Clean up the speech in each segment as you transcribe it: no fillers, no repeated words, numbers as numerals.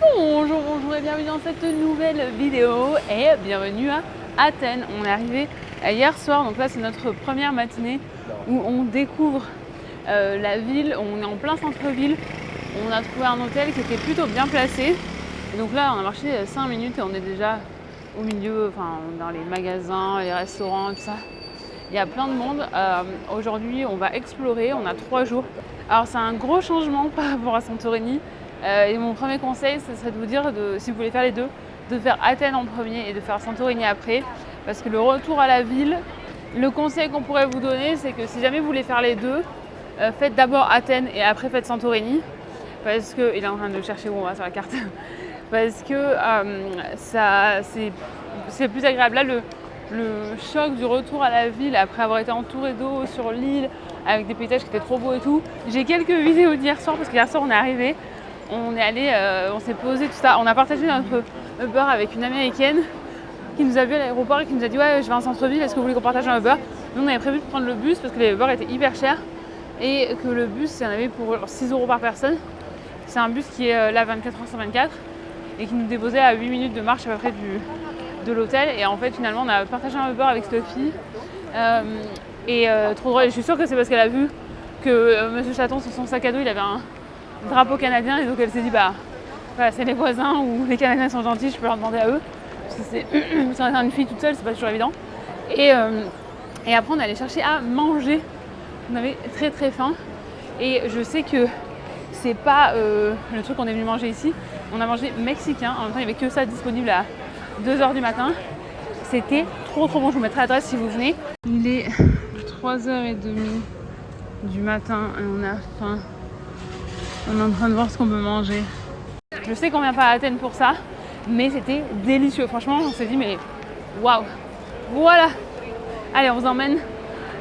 Bonjour et bienvenue dans cette nouvelle vidéo et bienvenue à Athènes. On est arrivé hier soir, donc là c'est notre première matinée où on découvre la ville. On est en plein centre-ville, on a trouvé un hôtel qui était plutôt bien placé. Et donc là on a marché 5 minutes et on est déjà au milieu, enfin dans les magasins, les restaurants, tout ça. Il y a plein de monde. Aujourd'hui on va explorer, on a 3 jours. Alors c'est un gros changement par rapport à Santorini. Et mon premier conseil, ce serait de vous dire, si vous voulez faire les deux, de faire Athènes en premier et de faire Santorini après. Parce que le retour à la ville, le conseil qu'on pourrait vous donner, c'est que si jamais vous voulez faire les deux, faites d'abord Athènes et après faites Santorini. Parce que, il est en train de chercher où on va sur la carte. Parce que c'est plus agréable. Là, le choc du retour à la ville après avoir été entouré d'eau sur l'île, avec des paysages qui étaient trop beaux et tout. J'ai quelques vidéos d'hier soir, parce qu'hier soir on est arrivé. On est allé, on s'est posé, tout ça. On a partagé notre Uber avec une américaine qui nous a vu à l'aéroport et qui nous a dit ouais, je vais en centre-ville, est-ce que vous voulez qu'on partage un Uber? Nous on avait prévu de prendre le bus parce que les Uber étaient hyper chers et que le bus, il y en avait pour 6 € par personne. C'est un bus qui est là 24h/24 et qui nous déposait à 8 minutes de marche à peu près de l'hôtel. Et en fait finalement on a partagé un Uber avec cette fille trop drôle. Et je suis sûre que c'est parce qu'elle a vu que Monsieur Chaton sur son sac à dos il avait un drapeau canadien et donc elle s'est dit bah voilà, c'est les voisins ou les Canadiens sont gentils, je peux leur demander à eux parce que c'est une fille toute seule, c'est pas toujours évident. Et après on est allé chercher à manger, on avait très très faim et je sais que c'est pas le truc qu'on est venu manger ici. On a mangé mexicain, en même temps il n'y avait que ça disponible à 2h du matin. C'était trop bon, je vous mettrai l'adresse si vous venez. Il est 3h30 du matin et on a faim. On est en train de voir ce qu'on peut manger. Je sais qu'on vient pas à Athènes pour ça, mais c'était délicieux. Franchement, on s'est dit, mais waouh! Voilà! Allez, on vous emmène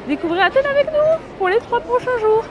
découvrir Athènes avec nous pour les 3 prochains jours.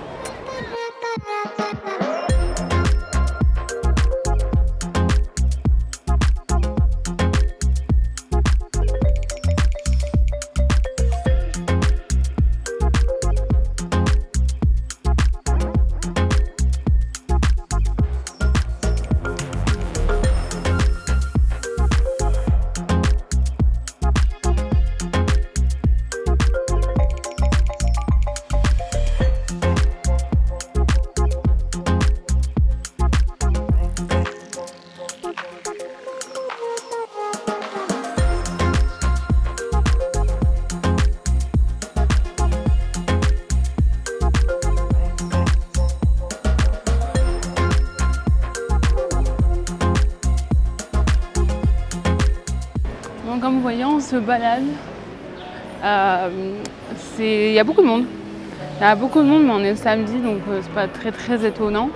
Donc comme vous voyez, on se balade. Il y a beaucoup de monde. Il y a beaucoup de monde, mais on est samedi, donc c'est pas très étonnant.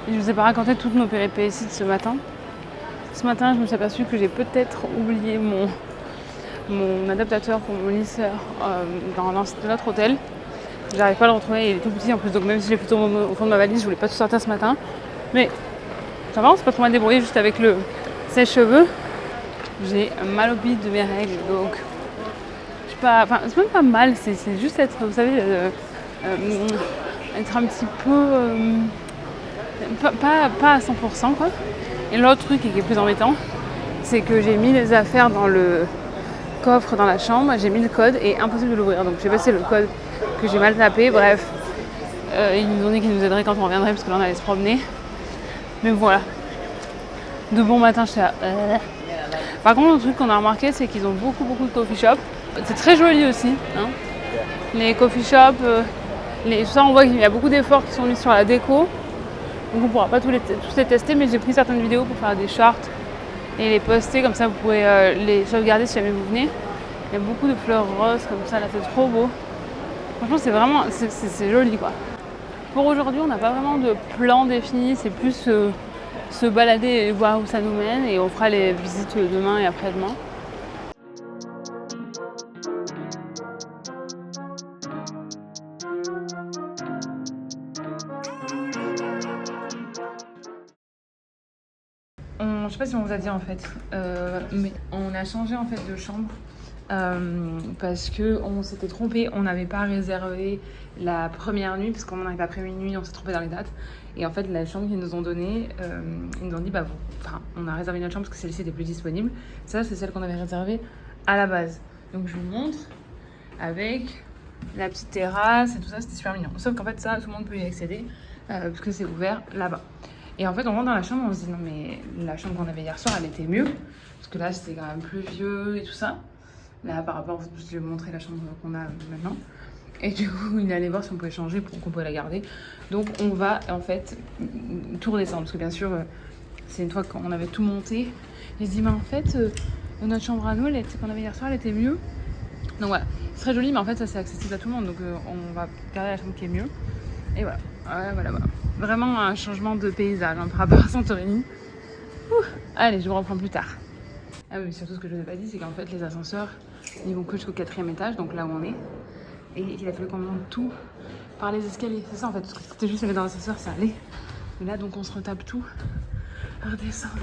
Et je vous ai pas raconté toutes nos péripéties de ce matin. Ce matin, je me suis aperçue que j'ai peut-être oublié mon adaptateur pour mon lisseur dans notre hôtel. J'arrive pas à le retrouver, il est tout petit en plus, donc même si je l'ai foutu au fond de ma valise, je voulais pas tout sortir ce matin. Mais ça va, on s'est pas trop mal débrouillé juste avec le sèche-cheveux. J'ai mal au bide de mes règles, donc je sais pas, enfin c'est même pas mal, c'est juste être, vous savez, être un petit peu, pas à 100% quoi. Et l'autre truc qui est plus embêtant, c'est que j'ai mis les affaires dans le coffre dans la chambre, j'ai mis le code et impossible de l'ouvrir, donc j'ai passé le code que j'ai mal tapé, bref. Ils nous ont dit qu'ils nous aideraient quand on reviendrait parce que là on allait se promener. Mais voilà, de bon matin j'étais là. Par contre, le truc qu'on a remarqué, c'est qu'ils ont beaucoup de coffee shops. C'est très joli aussi, hein. Les coffee shops, tout ça, on voit qu'il y a beaucoup d'efforts qui sont mis sur la déco. Donc on pourra pas tous les tester, mais j'ai pris certaines vidéos pour faire des charts et les poster, comme ça vous pouvez les sauvegarder si jamais vous venez. Il y a beaucoup de fleurs roses comme ça, là c'est trop beau. Franchement c'est vraiment, c'est joli quoi. Pour aujourd'hui on n'a pas vraiment de plan défini, c'est plus se balader et voir où ça nous mène et on fera les visites demain et après-demain. Je sais pas si on vous a dit en fait, mais on a changé en fait de chambre parce qu'on s'était trompé, on n'avait pas réservé la première nuit, parce qu'on arrive après minuit, on s'est trompé dans les dates. Et en fait, la chambre qu'ils nous ont donnée, ils nous ont dit, on a réservé notre chambre parce que celle-ci était plus disponible. Ça, c'est celle qu'on avait réservée à la base. Donc je vous montre avec la petite terrasse et tout ça, c'était super mignon. Sauf qu'en fait, ça, tout le monde peut y accéder parce que c'est ouvert là-bas. Et en fait, on rentre dans la chambre, on se dit, non mais la chambre qu'on avait hier soir, elle était mieux. Parce que là, c'était quand même plus vieux et tout ça. Là, par rapport, je vais vous montrer la chambre qu'on a maintenant. Et du coup, il allait voir si on pouvait changer pour qu'on pouvait la garder. Donc, on va en fait tout redescendre. Parce que bien sûr, c'est une fois qu'on avait tout monté. J'ai dit, mais en fait, notre chambre à nous, qu'on avait hier soir, elle était mieux. Donc voilà, c'est très joli, mais en fait, ça c'est accessible à tout le monde. Donc, on va garder la chambre qui est mieux. Et voilà, voilà. Vraiment un changement de paysage par rapport à Santorini. Allez, je vous reprends plus tard. Ah oui, surtout ce que je vous ai pas dit, c'est qu'en fait, les ascenseurs, ils vont que jusqu'au 4e étage, donc là où on est. Et il a fallu qu'on monte tout par les escaliers. C'est ça en fait, parce que c'était juste aller dans l'ascenseur, ça allait. Mais là, donc on se retape tout à redescendre.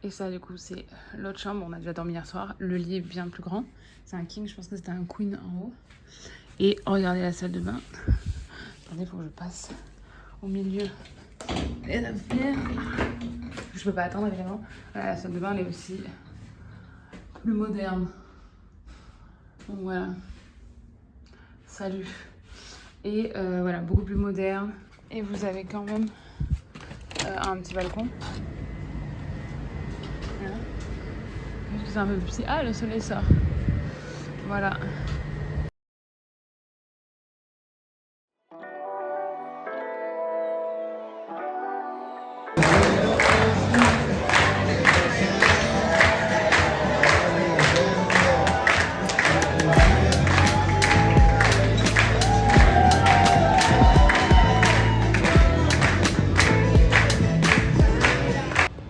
Et ça, du coup, c'est l'autre chambre. On a déjà dormi hier soir. Le lit est bien plus grand. C'est un king, je pense que c'était un queen en haut. Et regardez la salle de bain. Attendez, il faut que je passe au milieu. Les affaires. Je peux pas attendre évidemment. Voilà, la salle de bain elle est aussi plus moderne. Donc voilà. Salut. Et voilà, beaucoup plus moderne. Et vous avez quand même un petit balcon. Voilà. Juste que c'est un peu plus petit. Ah, le soleil sort. Voilà.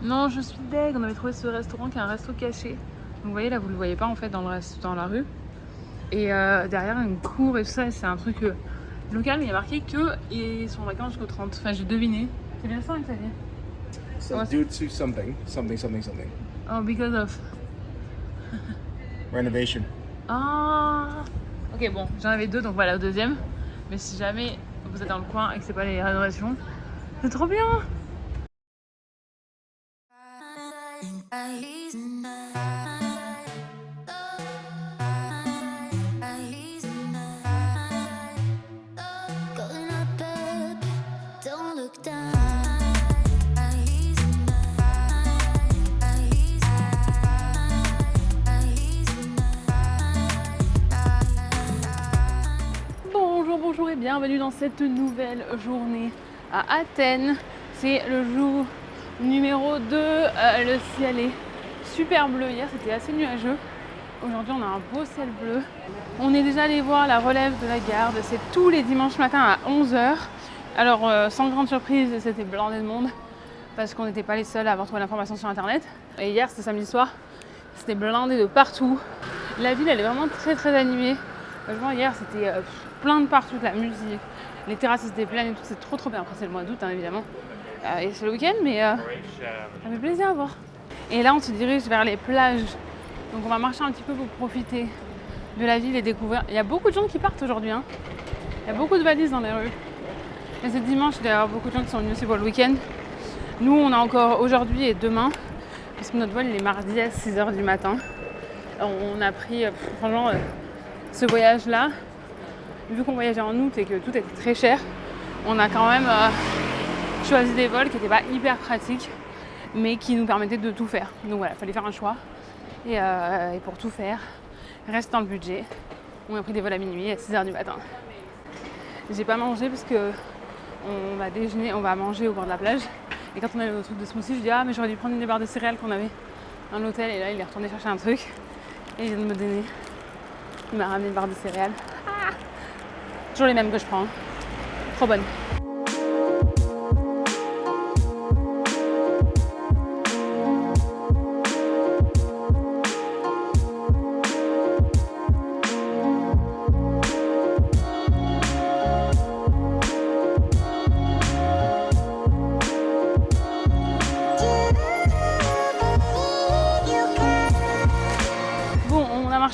Non, je suis deg. On avait trouvé ce restaurant qui est un resto caché. Donc vous voyez là, vous le voyez pas en fait dans la rue. Et derrière une cour et tout ça, c'est un truc local, mais il y a marqué qu'ils sont en vacances jusqu'au 30. Enfin, j'ai deviné. C'est bien ça, Xavier? So due to something. Oh, because of. Renovation. Ah. Ok, bon, j'en avais deux, donc voilà, au deuxième. Mais si jamais vous êtes dans le coin et que c'est pas les rénovations, c'est trop bien. Bonjour et bienvenue dans cette nouvelle journée à Athènes. C'est le jour numéro 2, le ciel est super bleu. Hier c'était assez nuageux, aujourd'hui on a un beau ciel bleu. On est déjà allé voir la relève de la garde, c'est tous les dimanches matins à 11h. Alors sans grande surprise, c'était blindé de monde parce qu'on n'était pas les seuls à avoir trouvé l'information sur internet. Et hier c'était samedi soir, c'était blindé de partout. La ville elle est vraiment très animée. Franchement hier c'était plein de partout, de la musique, les terrasses étaient pleines et tout, c'est trop bien. Après c'est le mois d'août hein, évidemment, et c'est le week-end, mais ça fait plaisir à voir. Et là on se dirige vers les plages, donc on va marcher un petit peu pour profiter de la ville et découvrir. Il y a beaucoup de gens qui partent aujourd'hui, hein. Il y a beaucoup de valises dans les rues. Et c'est dimanche, il y a beaucoup de gens qui sont venus aussi pour le week-end. Nous on a encore aujourd'hui et demain, parce que notre vol il est mardi à 6h du matin. Alors, on a pris franchement ce voyage là. Vu qu'on voyageait en août et que tout était très cher, on a quand même choisi des vols qui n'étaient pas hyper pratiques, mais qui nous permettaient de tout faire. Donc voilà, il fallait faire un choix. Et pour tout faire, reste dans le budget. On a pris des vols à minuit, à 6h du matin. J'ai pas mangé parce que on va déjeuner, on va manger au bord de la plage. Et quand on avait le truc de smoothie, je dis ah mais j'aurais dû prendre une des barres de céréales qu'on avait dans l'hôtel. Et là il est retourné chercher un truc et il vient de me donner. Il m'a ramené une barre de céréales. Toujours les mêmes que je prends. Trop bonnes.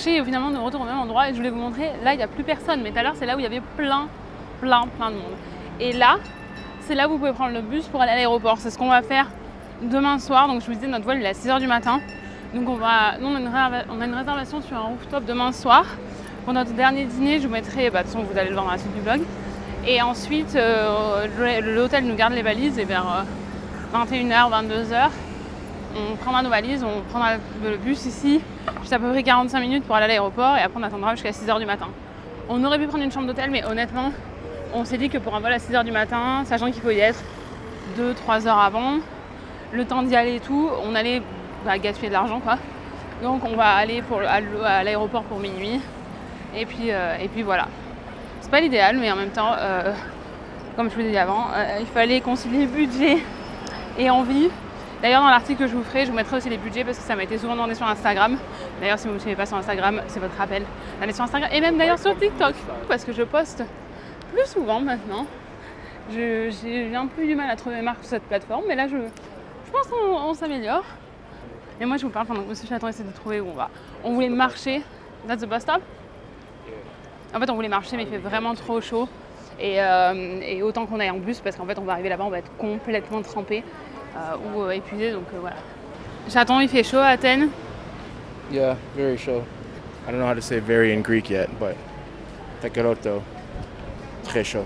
marché et finalement de retour au même endroit. Et je voulais vous montrer, là il n'y a plus personne, mais tout à l'heure c'est là où il y avait plein de monde. Et là, c'est là où vous pouvez prendre le bus pour aller à l'aéroport. C'est ce qu'on va faire demain soir. Donc je vous disais, notre vol il est à 6h du matin. Donc nous on a une réservation sur un rooftop demain soir. Pour notre dernier dîner, je vous mettrai, de toute façon vous allez le voir dans la suite du vlog. Et ensuite, l'hôtel nous garde les valises et vers 21h, 22h, on prendra nos valises, on prendra le bus ici, juste à peu près 45 minutes pour aller à l'aéroport et après on attendra jusqu'à 6h du matin. On aurait pu prendre une chambre d'hôtel, mais honnêtement, on s'est dit que pour un vol à 6h du matin, sachant qu'il faut y être 2-3 heures avant, le temps d'y aller et tout, on allait gaspiller de l'argent quoi. Donc on va aller à l'aéroport pour minuit et puis voilà. C'est pas l'idéal, mais en même temps, comme je vous l'ai dit avant, il fallait concilier budget et envie. D'ailleurs, dans l'article que je vous ferai, je vous mettrai aussi les budgets parce que ça m'a été souvent demandé sur Instagram. D'ailleurs, si vous ne me suivez pas sur Instagram, c'est votre rappel d'aller sur Instagram et même d'ailleurs sur TikTok parce que je poste plus souvent maintenant. J'ai un peu du mal à trouver mes marques sur cette plateforme, mais là, je pense qu'on s'améliore. Et moi, je vous parle pendant que M. Chaton essaie de trouver où on va. On voulait marcher. That's the bus stop. En fait, on voulait marcher, mais il fait vraiment trop chaud. Et autant qu'on aille en bus, parce qu'en fait, on va arriver là-bas, on va être complètement trempé ou épuisé. Donc voilà. Chaton, il fait chaud à Athènes. Yeah, very chaud. I don't know how to say very in Greek yet, but takeroto, très chaud.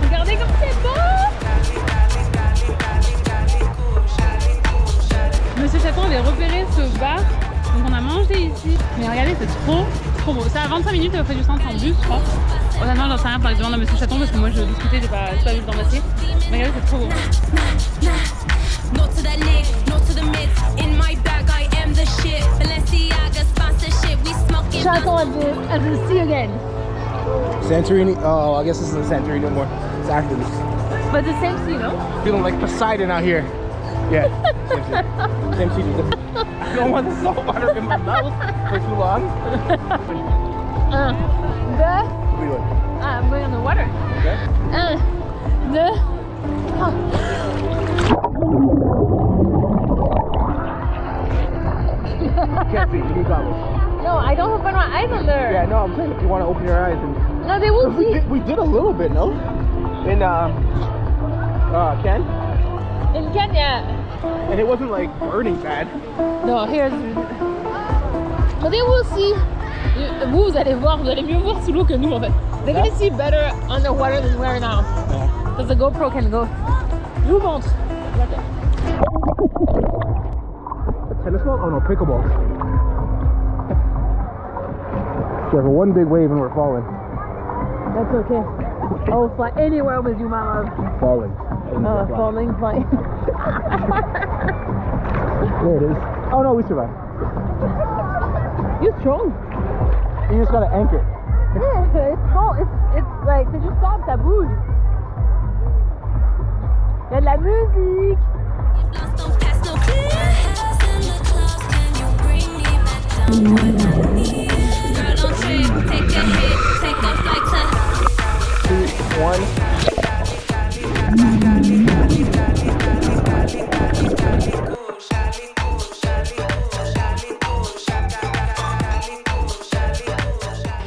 Regardez comme c'est beau! Monsieur Chaton avait repéré ce bar, donc on a mangé ici. Mais regardez, c'est trop beau. C'est à 25 minutes auprès du centre en bus, je crois. Honnêtement, j'en sais rien, faudrait que je demande à Monsieur Chaton parce que moi je discutais, j'ai pas vu dans ma tête. Mais regardez, c'est trop beau. Chaton at the sea again. Santorini? Oh, I guess this isn't Santorini no more. It's after this. But the same sea, no? Feeling like Poseidon out here. Yeah, same sea. I don't want the salt water in my mouth for too long. What are you doing? I'm going on the water. Okay. Can't see, you need goggles. No, I don't open my eyes on there. Yeah, no, I'm saying if you want to open your eyes and... No, they will see. We did a little bit, no? In, Ken? In Kenya. And it wasn't like burning bad. No, here's... But they will see. Vous allez voir, vous allez mieux voir sous l'eau que nous en fait. They're gonna see better underwater than we are now. Because the GoPro can go. Je vous montre. Tennis ball? Oh no, pickleball. We have one big wave and we're falling. That's okay. I'll fly anywhere with you, my love. Falling. Falling, flying. There it is. Oh no, we survived. You're strong. You just gotta anchor. Yeah, it's small. It's like, c'est juste ça, ça bouge. Il y a de la musique.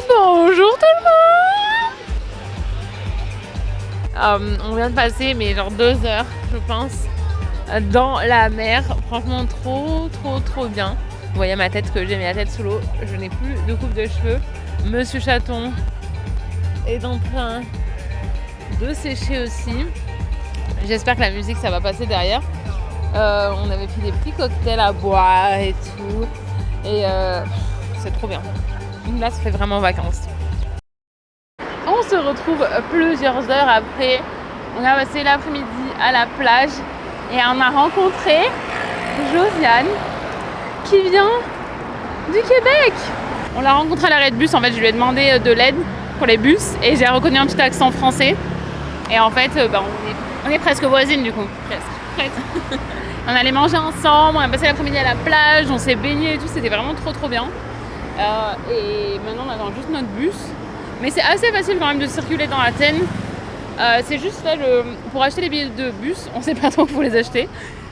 Bonjour tout le monde. On vient de passer mais genre 2 heures je pense dans la mer, franchement trop bien. Vous voyez ma tête que j'ai mis la tête sous l'eau, je n'ai plus de coupe de cheveux. Monsieur Chaton est en train de sécher aussi. J'espère que la musique ça va passer derrière. On avait pris des petits cocktails à boire et tout. Et c'est trop bien. Là ça fait vraiment vacances. On se retrouve plusieurs heures après. On a passé l'après-midi à la plage et on a rencontré Josiane qui vient du Québec. On l'a rencontré à l'arrêt de bus, en fait je lui ai demandé de l'aide pour les bus et j'ai reconnu un petit accent français. Et en fait on est presque voisines du coup. Presque. On allait manger ensemble, on a passé l'après-midi à la plage, on s'est baigné et tout, c'était vraiment trop bien. Et maintenant on attend juste notre bus. Mais c'est assez facile quand même de circuler dans Athènes. C'est juste là, pour acheter les billets de bus, on sait pas trop où il faut les acheter.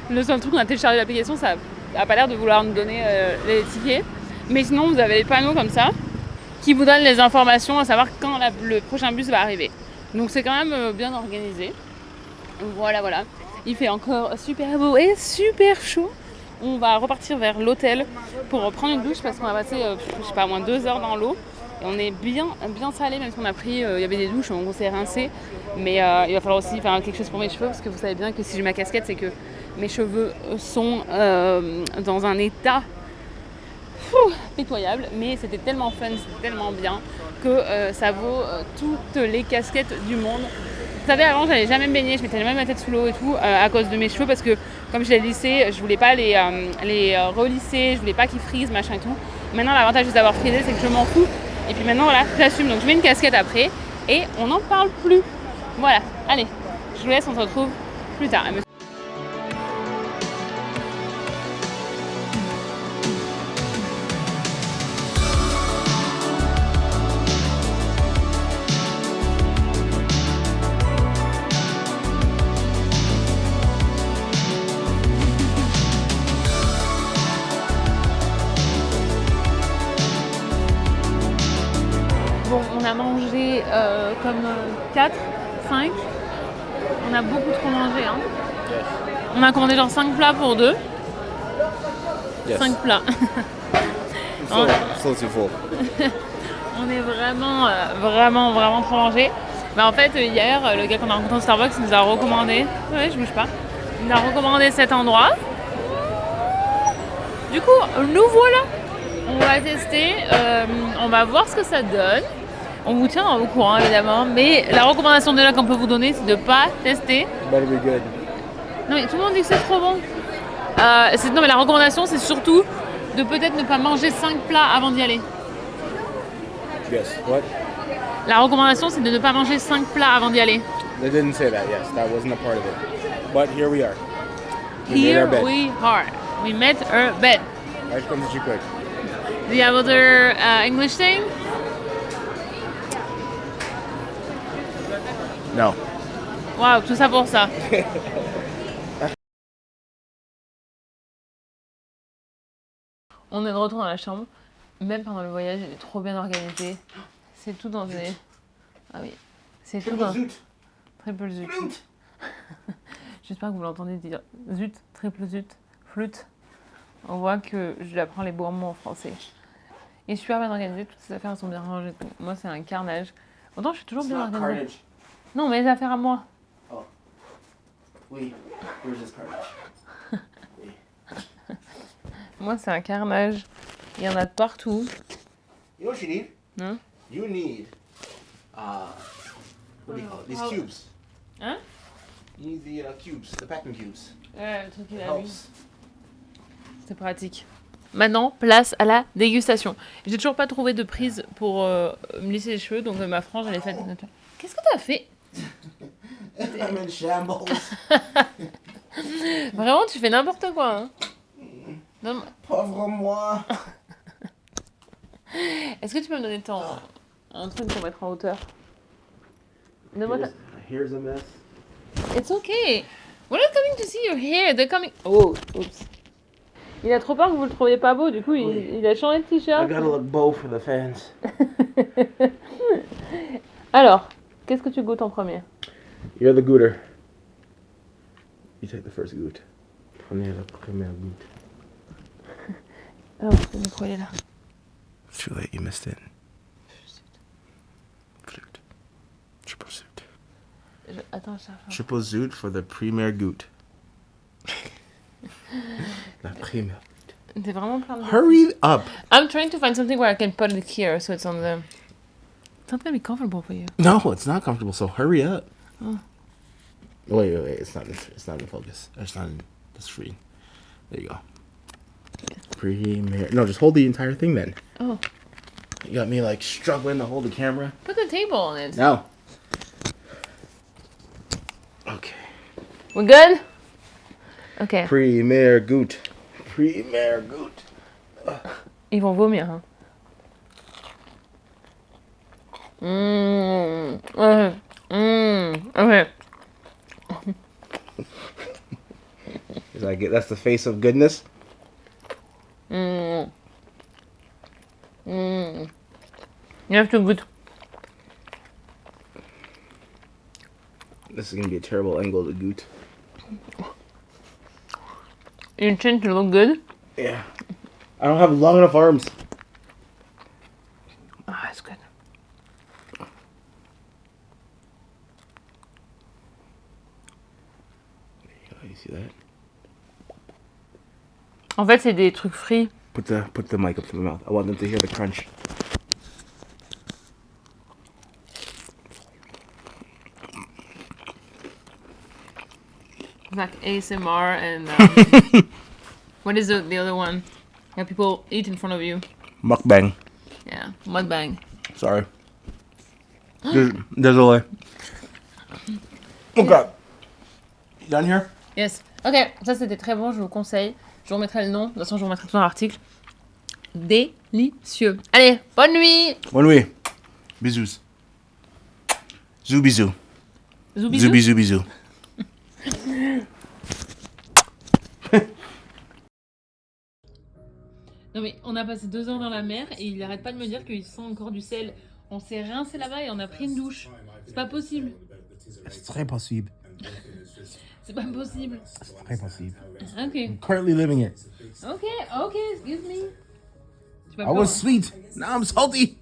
Le seul truc, on a téléchargé l'application, ça a pas l'air de vouloir nous donner les tickets. Mais sinon, vous avez des panneaux comme ça qui vous donnent les informations à savoir quand le prochain bus va arriver. Donc c'est quand même bien organisé. Voilà. Il fait encore super beau et super chaud. On va repartir vers l'hôtel pour prendre une douche parce qu'on a passé, je sais pas, moins 2 heures dans l'eau. Et on est bien salé, même si on a pris, il y avait des douches, on s'est rincé. Mais il va falloir aussi faire quelque chose pour mes cheveux parce que vous savez bien que si j'ai ma casquette, c'est que mes cheveux sont dans un état pitoyable. Mais c'était tellement fun, c'était tellement bien que ça vaut toutes les casquettes du monde. Vous savez, avant, j'allais jamais me baigner, je mettais jamais ma tête sous l'eau et tout à cause de mes cheveux parce que comme je les lissais, je voulais pas les relisser, je voulais pas qu'ils frisent, machin et tout. Maintenant, l'avantage de les avoir frisés, c'est que je m'en fous. Et puis maintenant, voilà, j'assume. Donc je mets une casquette après et on n'en parle plus. Voilà, allez, je vous laisse, on se retrouve plus tard. Bon, on a mangé comme 4, 5. On a beaucoup trop mangé. Hein. Yes. On a commandé genre 5 plats pour 2. Yes. 5 plats. So too full. On est vraiment trop mangé. Mais en fait, hier, le gars qu'on a rencontré au Starbucks nous a recommandé. Ouais, je bouge pas. Il nous a recommandé cet endroit. Du coup, nous voilà. On va tester. On va voir ce que ça donne. On vous tient au courant évidemment, mais la recommandation déjà qu'on peut vous donner, c'est de pas tester. Better be good. Non mais tout le monde dit que c'est trop bon. Non mais la recommandation, c'est surtout de peut-être ne pas manger 5 plats avant d'y aller. Yes. What? La recommandation, c'est de ne pas manger 5 plats avant d'y aller. They didn't say that. Yes, that wasn't a part of it. But here we are. Here we are. We met our bed. Right comes the cook. Do you have other English thing? No. Waouh, tout ça pour ça. On est de retour dans la chambre. Même pendant le voyage, il est trop bien organisé. C'est tout dans des... Ah oui. C'est tout dans... Triple zut. J'espère que vous l'entendez dire zut, triple zut, flûte. On voit que je lui apprends les beaux mots en français. Il est super bien organisé, toutes ses affaires sont bien rangées. Moi, c'est un carnage. Pourtant, je suis toujours bien organisée. Carnage. Non, mes affaires à moi. Oh. Oui. Where's this carnage? Oui. Moi, c'est un carnage. Il y en a de partout. You know what you need? Hein? You need, what do you call it? These cubes. Hein? You need the cubes, the packing cubes. Le truc qu'il It a vu. helps. C'est pratique. Maintenant, place à la dégustation. J'ai toujours pas trouvé de prise pour me lisser les cheveux, donc ma frange, elle est faite. Qu'est-ce que t'as fait? I'm in shambles. Vraiment, tu fais n'importe quoi. Hein. Non, Pauvre moi. est-ce que tu peux me donner un truc pour mettre en hauteur? Donne-moi ta... Here's a mess. It's okay. We're not coming to see your hair. They're coming... Oh, oups. Il a trop peur que vous le trouviez pas beau, du coup, il a changé de I t-shirt. gotta look beau for the fans. Alors, qu'est-ce que tu goûtes en premier? You're the gooter. You take the first goot. Prenez la première goutte. Alors, le micro, il est là. It's too late, you missed it. Flute. Triple zoot. Attends, je cherche. Triple zoot for the premier goot. La première. T'es vraiment plein de... Hurry up! I'm trying to find something where I can put it here, so it's on the... It's not gonna be comfortable for you. No, it's not comfortable, so hurry up. Oh. Wait. It's not in focus. It's not in the screen. There you go. Premiere. No, just hold the entire thing then. Oh. You got me like struggling to hold the camera. Put the table on it. No. Okay. We're good? Okay. Premiere Goot. Premiere Goot. Ils vont vomir. Hein. Okay. Okay. Is that good? That's the face of goodness. You have to good. This is gonna be a terrible angle to Goot. You tend to look good. Yeah. I don't have long enough arms. Ah, that's good. You see that? En fait, c'est des trucs frits. Put the mic up to my mouth. I want them to hear the crunch. Like ASMR and what is the other one? Yeah, people eat in front of you. Mukbang. Yeah, mukbang. Sorry. Désolé. Okay. You done here? Yes. Ok, ça c'était très bon, je vous conseille. Je vous remettrai le nom, de toute façon je vous remettrai tout dans l'article. Délicieux. Allez, bonne nuit. Bonne nuit. Bisous. Zoubizou. Zoubizou. Zoubizou. Non mais on a passé 2 heures dans la mer et il arrête pas de me dire qu'il sent encore du sel. On s'est rincé là-bas et on a pris une douche. C'est pas possible. C'est très possible. C'est pas possible. C'est très possible. Ok. I'm currently living it. Ok, ok, excuse me. Tu vas I pas- was sweet. Now I'm salty.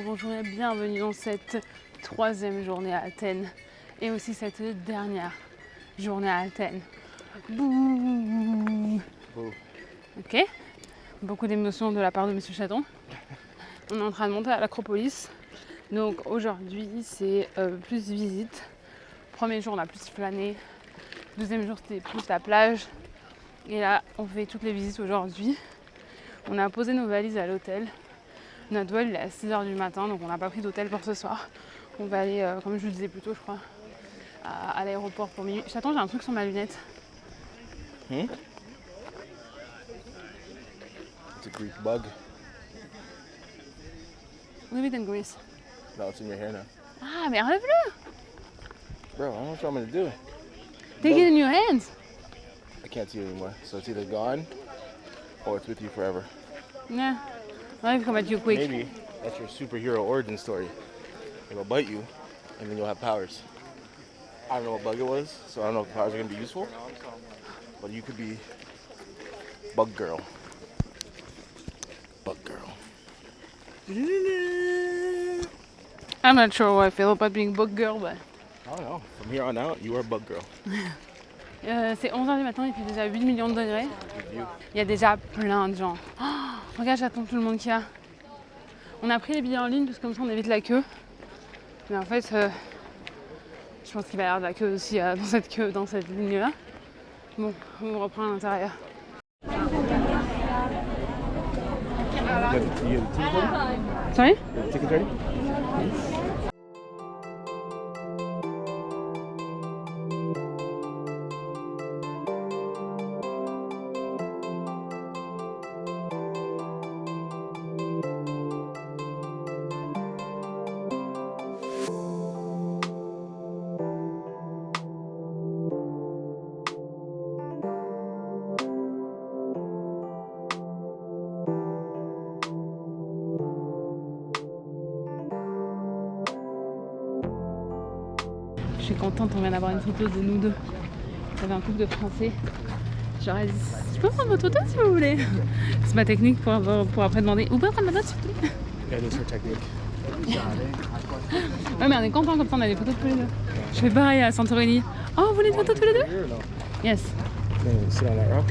Bonjour et bienvenue dans cette 3e journée à Athènes et aussi cette dernière journée à Athènes. Bouh. Ok, beaucoup d'émotions de la part de Monsieur Chaton. On est en train de monter à l'Acropolis. Donc aujourd'hui c'est plus visite. Premier jour on a plus flâné. Deuxième jour c'était plus la plage. Et là on fait toutes les visites aujourd'hui. On a posé nos valises à l'hôtel. Notre vol il est à 6h du matin, donc on n'a pas pris d'hôtel pour ce soir. On va aller, comme je vous disais plus tôt, je crois, à l'aéroport pour minuit. J'attends, j'ai un truc sur ma lunette. It's a Greek bug. Leave it in Greece. No, it's in your hair now. Ah, mais enlève-le! Bro, I don't know what you want me to do. Take it in your hands! I can't see it anymore. So it's either gone or it's with you forever. Yeah. I'll come at you quick. Maybe that's your superhero origin story. It'll bite you and then you'll have powers. I don't know what bug it was, so I don't know if powers are going to be useful. But you could be Bug Girl. Bug Girl. I'm not sure how I feel about being bug girl, but... I don't know. From here on out, you are Bug Girl. C'est 11h du matin, il fait déjà 8 millions de degrés. Il y a déjà plein de gens. Oh, regarde, j'attends tout le monde qu'il y a. On a pris les billets en ligne parce que comme ça on évite la queue. Mais en fait, je pense qu'il va y avoir de la queue aussi dans cette ligne-là. Bon, on reprend à l'intérieur. Sorry? Tickets ready? Je suis contente, on vient d'avoir une photo de nous deux. Il y avait un couple de Français. J'aurais dit, je peux prendre votre photo si vous voulez. C'est ma technique pour après demander, ou pas prendre ma note s'il vous plaît. Yeah, that's her technique. Ouais, mais on est content comme ça, on a des photos tous les deux. Je fais pareil à Santorini. Oh, vous voulez une photo tous les deux? Yes. Sit on that rock.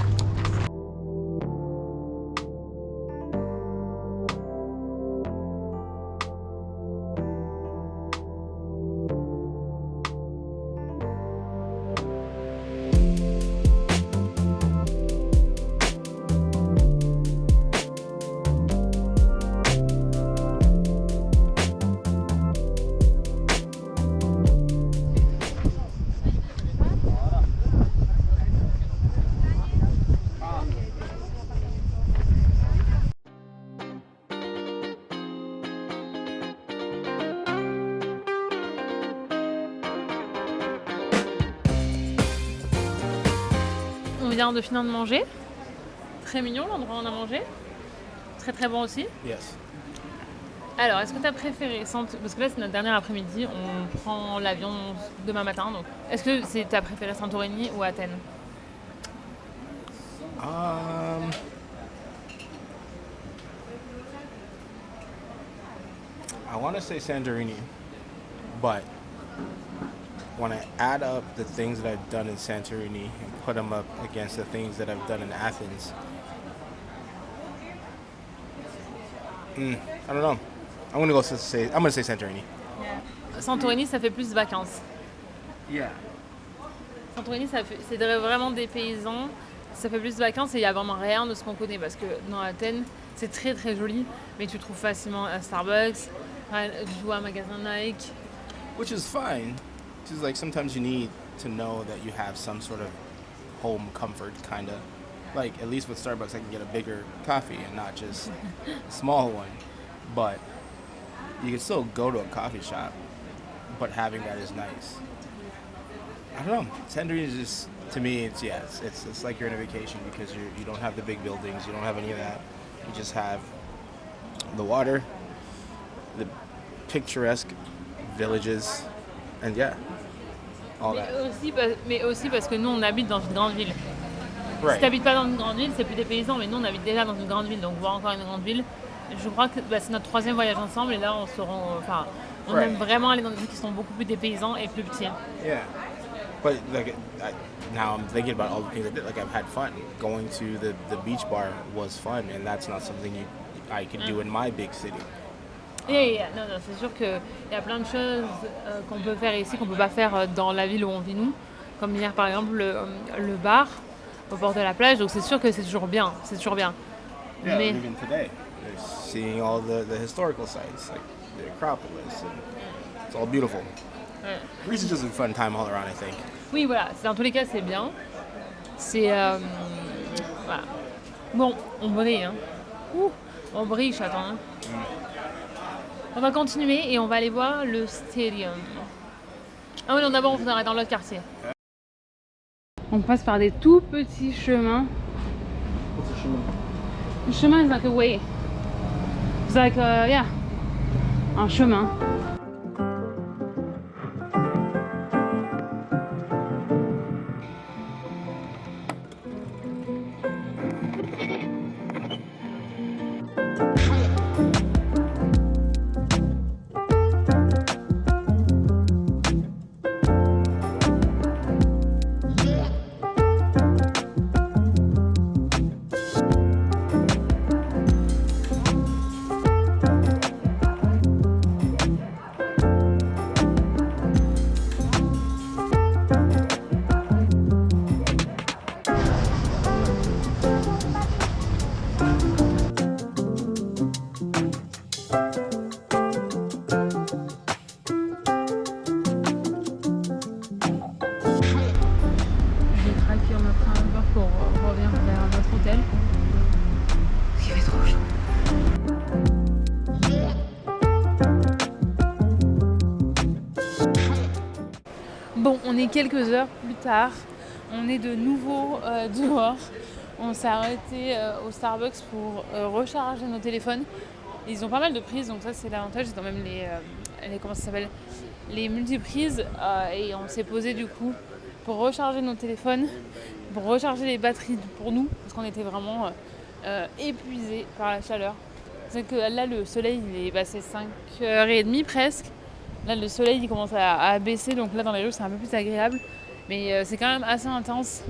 On vient de finir de manger. Très mignon l'endroit où on a mangé. Très très bon aussi. Yes. Alors, est-ce que tu as préféré parce que là c'est notre dernier après-midi, on prend l'avion demain matin. Donc, est-ce que c'est ta préférée Santorini ou Athènes? I want to say Santorini, but when I add up the things that I've done in Santorini and put them up against the things that I've done in Athens, I don't know. I'm gonna say Santorini. Santorini, ça fait plus vacances. Yeah. Santorini, c'est vraiment des paysans. Ça fait plus de vacances et il n'y a vraiment rien de ce qu'on connaît parce que dans Athènes, c'est très très joli, mais tu trouves facilement un Starbucks, tu vois un magasin Nike. Which is fine. It's like sometimes you need to know that you have some sort of home comfort, kind of. Like at least with Starbucks, I can get a bigger coffee and not just a small one. But you can still go to a coffee shop, but having that is nice. I don't know. Santorini is just, to me, it's like you're on a vacation because you don't have the big buildings, you don't have any of that. You just have the water, the picturesque villages, and all that. Mais aussi parce que nous, on habite dans une grande ville. Right. Si tu n'habites pas dans une grande ville, c'est plus des paysans, mais nous, on habite déjà dans une grande ville, donc voir encore une grande ville. Je crois que c'est notre 3e voyage ensemble, et là, on aime vraiment aller dans des villes qui sont beaucoup plus des paysans et plus petits. Yeah. But like now I'm thinking about all the things I did. Like I've had fun. Going to the beach bar was fun, and that's not something I could do in my big city. Yeah. Non, c'est sûr qu'il y a plein de choses qu'on peut faire ici, qu'on peut pas faire dans la ville où on vit nous. Comme hier, par exemple, le bar au bord de la plage. Donc c'est sûr que c'est toujours bien. Yeah, Mais even today, seeing all the historical sites, like the Acropolis, and it's all beautiful. Greece is just a fun time all around, I think. oui, voilà. Dans tous les cas, c'est bien. C'est voilà. Bon, on brille. Hein. On brille, chaton. Hein. On va continuer et on va aller voir le stadium. Ah oui, non, d'abord on faudra dans l'autre quartier. On passe par des tout petits chemins. What's the chemin? Le chemin is like a way. It's like, un chemin. Bon, on est quelques heures plus tard, on est de nouveau dehors. On s'est arrêté au Starbucks pour recharger nos téléphones. Ils ont pas mal de prises, donc ça c'est l'avantage. Ils ont même les multiprises. Et on s'est posé du coup pour recharger nos téléphones, pour recharger les batteries pour nous, parce qu'on était vraiment épuisés par la chaleur. C'est que là, le soleil, il est passé 5h30 presque. Là, le soleil, il commence à baisser, donc là, dans les rues, c'est un peu plus agréable. Mais c'est quand même assez intense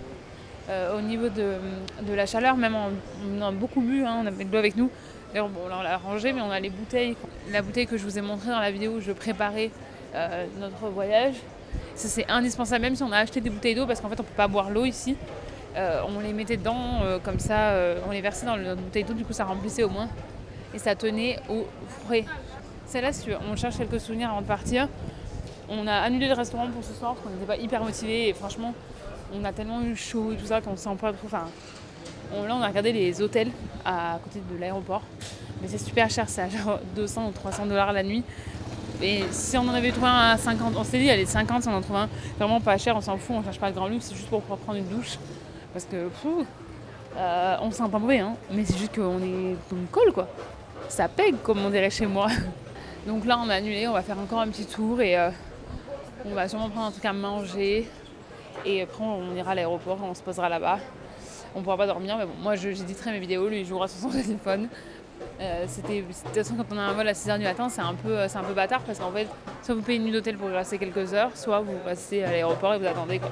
au niveau de la chaleur. Même on a beaucoup bu, hein, on avait de l'eau avec nous. D'ailleurs, bon, là, on l'a rangé, mais on a les bouteilles. La bouteille que je vous ai montrée dans la vidéo où je préparais notre voyage. Ça, c'est indispensable, même si on a acheté des bouteilles d'eau, parce qu'en fait, on peut pas boire l'eau ici. On les mettait dedans, comme ça, on les versait dans notre bouteille d'eau, du coup, ça remplissait au moins. Et ça tenait au frais. Celle-là, si on cherche quelques souvenirs avant de partir. On a annulé le restaurant pour ce soir parce qu'on n'était pas hyper motivés. Et franchement, on a tellement eu chaud et tout ça qu'on se sent pas trop. Enfin, là, on a regardé les hôtels à côté de l'aéroport. Mais c'est super cher, c'est à genre 200 ou 300 $ la nuit. Et si on en avait trouvé un à 50, on s'est dit, allez, 50, si on en trouve un vraiment pas cher, on s'en fout, on cherche pas le grand luxe, c'est juste pour prendre une douche. Parce que, on se sent pas mauvais, hein, mais c'est juste qu'on est comme une colle, quoi. Ça pègue, comme on dirait chez moi. Donc là, on a annulé, on va faire encore un petit tour et on va sûrement prendre un truc à manger. Et après, on ira à l'aéroport, on se posera là-bas. On pourra pas dormir, mais bon, moi j'éditerai mes vidéos, lui il jouera sur son téléphone. De toute façon, quand on a un vol à 6h du matin, c'est un peu bâtard parce qu'en fait, soit vous payez une nuit d'hôtel pour y rester quelques heures, soit vous restez à l'aéroport et vous attendez, quoi.